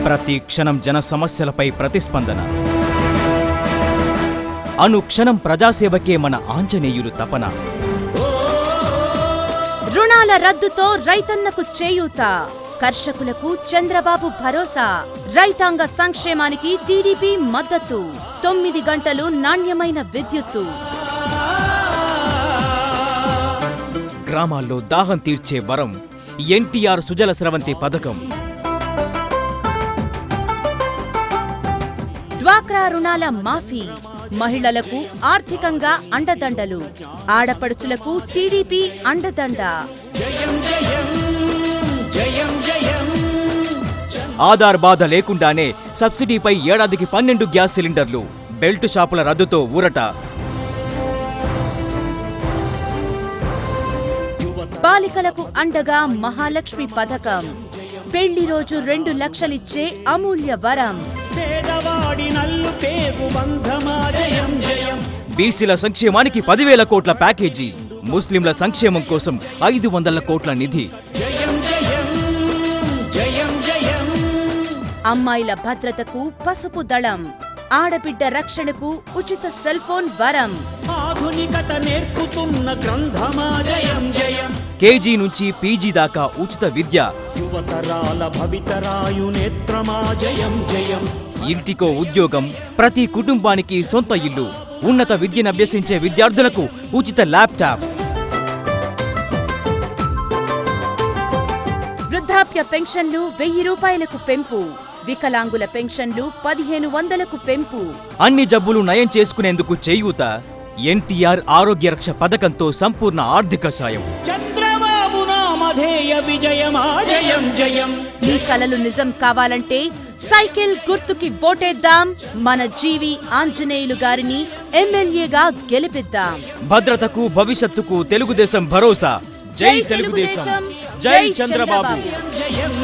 ప్రతి క్షణం జన సమస్యలపై ప్రతిస్పందన. అనుక్షణం ప్రజాసేవకే మన ఆంజనేయులు తపన. రుణాల రద్దుతో రైతన్నకు చేయూత, కర్షకులకు చంద్రబాబు భరోసా, రైతాంగ సంక్షేమానికి టీడీపీ మద్దతు, 9 గంటలు నాణ్యమైన విద్యుత్తు. గ్రామాల్లో దాహం తీర్చే వరం ఎన్టీఆర్ సుజల స్రవంతి పథకం. డ్వాక్రా రుణాల మాఫీ, మహిళలకు ఆర్థికంగా అండదండలు, ఆడపడుచులకు టీడీపీ అండదండ. ఆధార్ బాధ లేకుండానే సబ్సిడీపై ఏడాదికి 12 గ్యాస్ సిలిండర్లు, బెల్ట్ షాపుల రద్దుతో ఊరట. బాలికలకు అండగా మహాలక్ష్మి పథకం, పెళ్లి రోజు 2 లక్షలిచ్చే అమూల్య వరం. బీసీల సంక్షేమానికి 10,000 కోట్ల ప్యాకేజీ, ముస్లింల సంక్షేమం కోసం 500 కోట్ల నిధి. అమ్మాయిల భద్రతకు పసుపు దళం, ఆడబిడ్డ రక్షణకు ఉచిత సెల్ ఫోన్ వరం. ఆధునికత నేర్పుతున్న గ్రంథమా జయం జయం. కేజీ నుంచి పీజీ దాకా ఉచిత విద్య. యువతరాల భవితరాయు నేత్రమా జయం జయం. ఇంటికో ఉద్యోగం, ప్రతి కుటుంబానికి సొంత ఇల్లు, ఉన్నత విద్యను అభ్యసించే విద్యార్థులకు ఉచిత ల్యాప్టాప్. వృద్ధాప్య పెన్షన్లు 1000 రూపాయలకు పెంపు, వికలాంగుల పెన్షన్లు 1500కు పెంపు. అన్ని జబ్బులు నయం చేసుకునేందుకు చేయూత. ఎన్టీఆర్ ఆరోగ్య రక్ష పథకంతో సంపూర్ణ ఆర్థిక సాయం. చంద్రబాబు నామధేయ విజయమా జయం జయం. ఈ కలలు నిజం కావాలంటే సైకిల్ గుర్తుకి ఓటేద్దాం, మన జీవి ఆంజనేయులు గారిని ఎమ్మెల్యేగా గెలిపిద్దాం. భద్రతకు భవిష్యత్తుకు తెలుగుదేశం భరోసా. జై తెలుగుదేశం, జై చంద్రబాబు. జయం